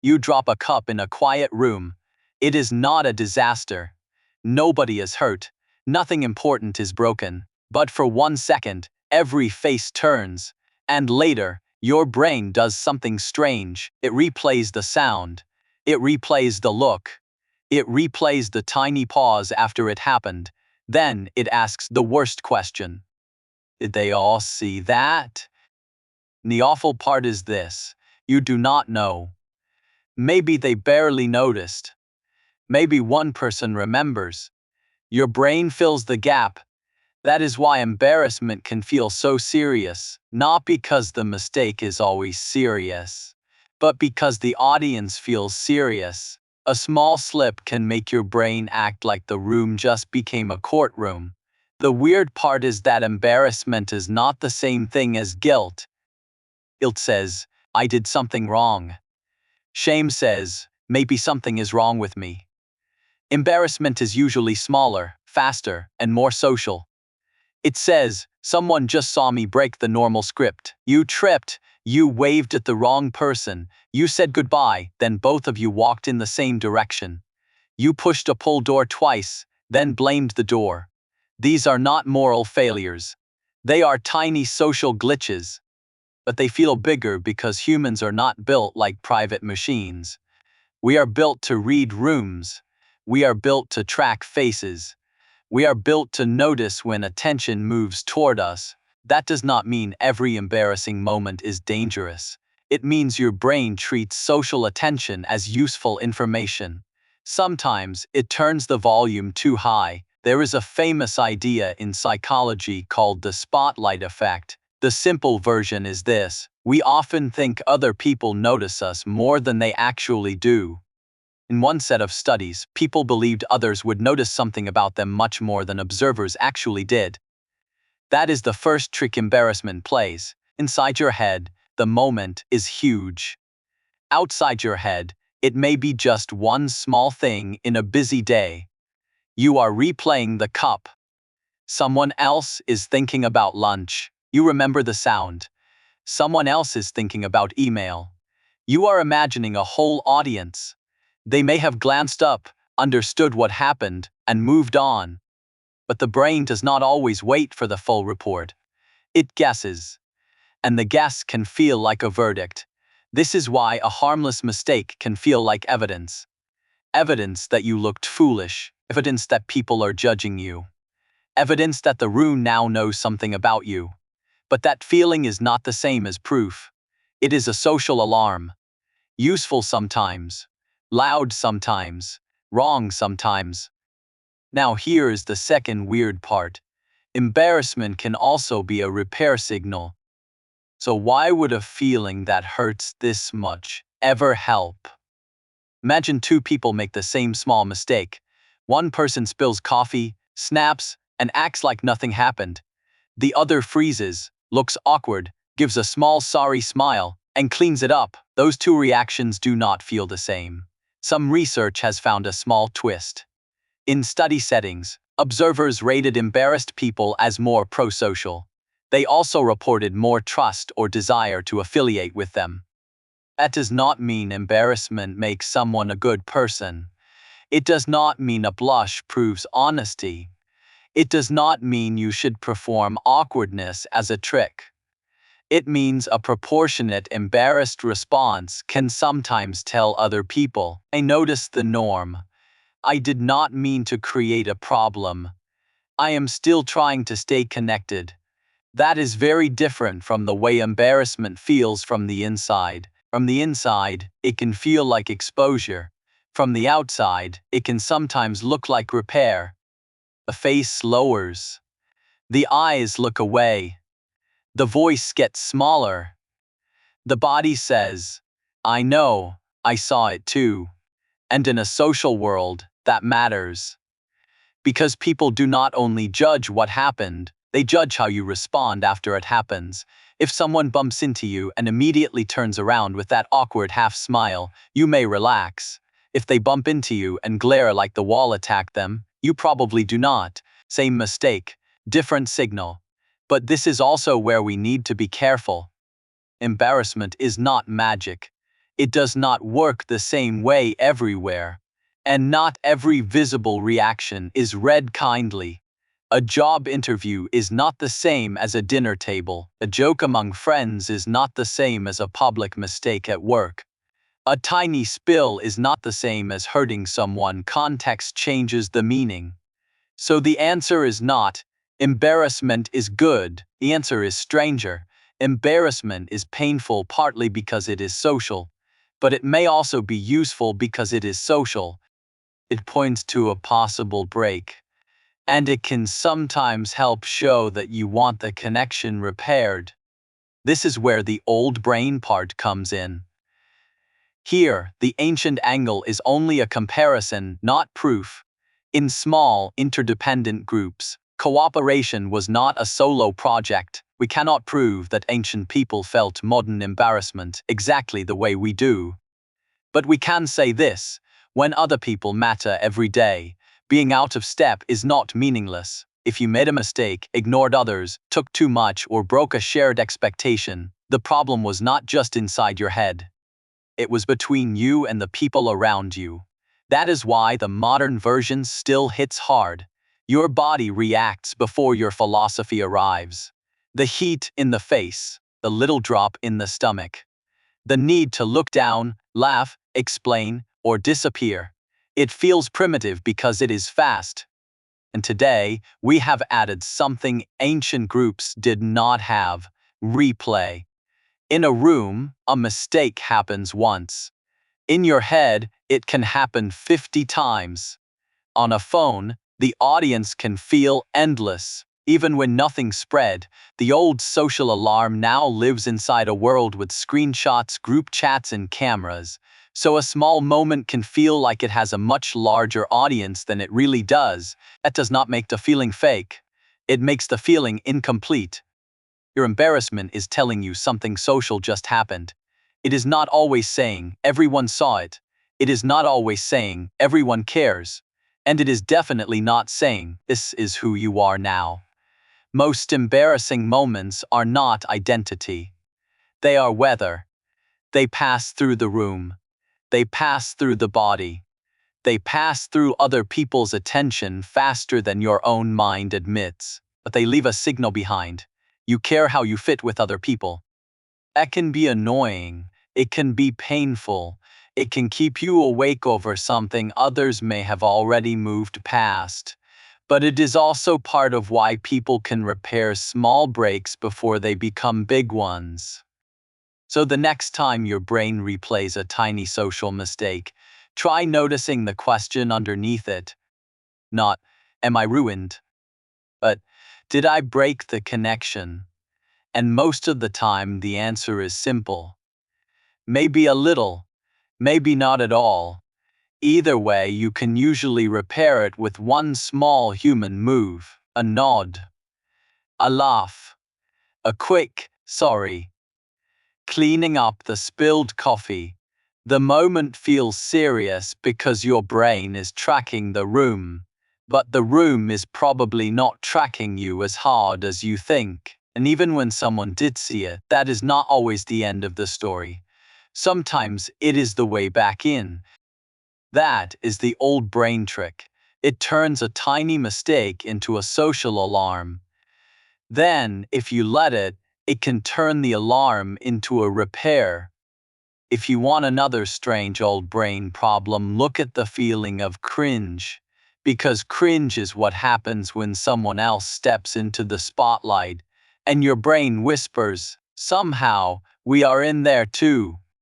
You drop a cup in a quiet room. It is not a disaster. Nobody is hurt. Nothing important is broken. But for 1 second, every face turns. And later, your brain does something strange. It replays the sound. It replays the look. It replays the tiny pause after it happened. Then it asks the worst question. Did they all see that? The awful part is this: you do not know. Maybe they barely noticed. Maybe one person remembers. Your brain fills the gap. That is why embarrassment can feel so serious, not because the mistake is always serious, but because the audience feels serious. A small slip can make your brain act like the room just became a courtroom. The weird part is that embarrassment is not the same thing as guilt. Guilt says, I did something wrong. Shame says, maybe something is wrong with me. Embarrassment is usually smaller, faster, and more social. It says, someone just saw me break the normal script. You tripped, you waved at the wrong person, you said goodbye, then both of you walked in the same direction. You pushed a pull door twice, then blamed the door. These are not moral failures. They are tiny social glitches. But they feel bigger because humans are not built like private machines. We are built to read rooms. We are built to track faces. We are built to notice when attention moves toward us. That does not mean every embarrassing moment is dangerous. It means your brain treats social attention as useful information. Sometimes it turns the volume too high. There is a famous idea in psychology called the spotlight effect. The simple version is this: we often think other people notice us more than they actually do. In one set of studies, people believed others would notice something about them much more than observers actually did. That is the first trick embarrassment plays. Inside your head, the moment is huge. Outside your head, it may be just one small thing in a busy day. You are replaying the cup. Someone else is thinking about lunch. You remember the sound. Someone else is thinking about email. You are imagining a whole audience. They may have glanced up, understood what happened, and moved on. But the brain does not always wait for the full report. It guesses. And the guess can feel like a verdict. This is why a harmless mistake can feel like evidence. Evidence that you looked foolish. Evidence that people are judging you. Evidence that the room now knows something about you. But that feeling is not the same as proof. It is a social alarm. Useful sometimes. Loud sometimes. Wrong sometimes. Now here is the second weird part. Embarrassment can also be a repair signal. So why would a feeling that hurts this much ever help? Imagine two people make the same small mistake. One person spills coffee, snaps, and acts like nothing happened. The other freezes, looks awkward, gives a small sorry smile, and cleans it up. Those two reactions do not feel the same. Some research has found a small twist. In study settings, observers rated embarrassed people as more pro-social. They also reported more trust or desire to affiliate with them. That does not mean embarrassment makes someone a good person. It does not mean a blush proves honesty. It does not mean you should perform awkwardness as a trick. It means a proportionate embarrassed response can sometimes tell other people, I noticed the norm. I did not mean to create a problem. I am still trying to stay connected. That is very different from the way embarrassment feels from the inside. From the inside, it can feel like exposure. From the outside, it can sometimes look like repair. The face lowers. The eyes look away. The voice gets smaller. The body says, I know, I saw it too. And in a social world, that matters. Because people do not only judge what happened, they judge how you respond after it happens. If someone bumps into you and immediately turns around with that awkward half smile, you may relax. If they bump into you and glare like the wall attacked them, you probably do not. Same mistake, different signal. But this is also where we need to be careful. Embarrassment is not magic. It does not work the same way everywhere, and not every visible reaction is read kindly. A job interview is not the same as a dinner table. A joke among friends is not the same as a public mistake at work. A tiny spill is not the same as hurting someone. Context changes the meaning. So the answer is not, embarrassment is good. The answer is stranger. Embarrassment is painful partly because it is social, but it may also be useful because it is social. It points to a possible break, and it can sometimes help show that you want the connection repaired. This is where the old brain part comes in. Here, the ancient angle is only a comparison, not proof. In small, interdependent groups, cooperation was not a solo project. We cannot prove that ancient people felt modern embarrassment exactly the way we do. But we can say this: when other people matter every day, being out of step is not meaningless. If you made a mistake, ignored others, took too much, or broke a shared expectation, the problem was not just inside your head. It was between you and the people around you. That is why the modern version still hits hard. Your body reacts before your philosophy arrives. The heat in the face, the little drop in the stomach. The need to look down, laugh, explain, or disappear. It feels primitive because it is fast. And today, we have added something ancient groups did not have: replay. In a room, a mistake happens once. In your head, it can happen 50 times. On a phone, the audience can feel endless. Even when nothing spread, the old social alarm now lives inside a world with screenshots, group chats, and cameras. So a small moment can feel like it has a much larger audience than it really does. That does not make the feeling fake. It makes the feeling incomplete. Your embarrassment is telling you something social just happened. It is not always saying, everyone saw it. It is not always saying, everyone cares. And it is definitely not saying, this is who you are now. Most embarrassing moments are not identity. They are weather. They pass through the room. They pass through the body. They pass through other people's attention faster than your own mind admits. But they leave a signal behind. You care how you fit with other people. That can be annoying. It can be painful. It can keep you awake over something others may have already moved past. But it is also part of why people can repair small breaks before they become big ones. So the next time your brain replays a tiny social mistake, try noticing the question underneath it. Not, am I ruined? But, did I break the connection? And most of the time the answer is simple. Maybe a little, maybe not at all. Either way, you can usually repair it with one small human move: a nod, a laugh, a quick sorry. Cleaning up the spilled coffee. The moment feels serious because your brain is tracking the room, but the room is probably not tracking you as hard as you think. And even when someone did see it, that is not always the end of the story. Sometimes it is the way back in. That is the old brain trick. It turns a tiny mistake into a social alarm. Then, if you let it, it can turn the alarm into a repair. If you want another strange old brain problem, look at the feeling of cringe. Because cringe is what happens when someone else steps into the spotlight, and your brain whispers, somehow, we are in there too.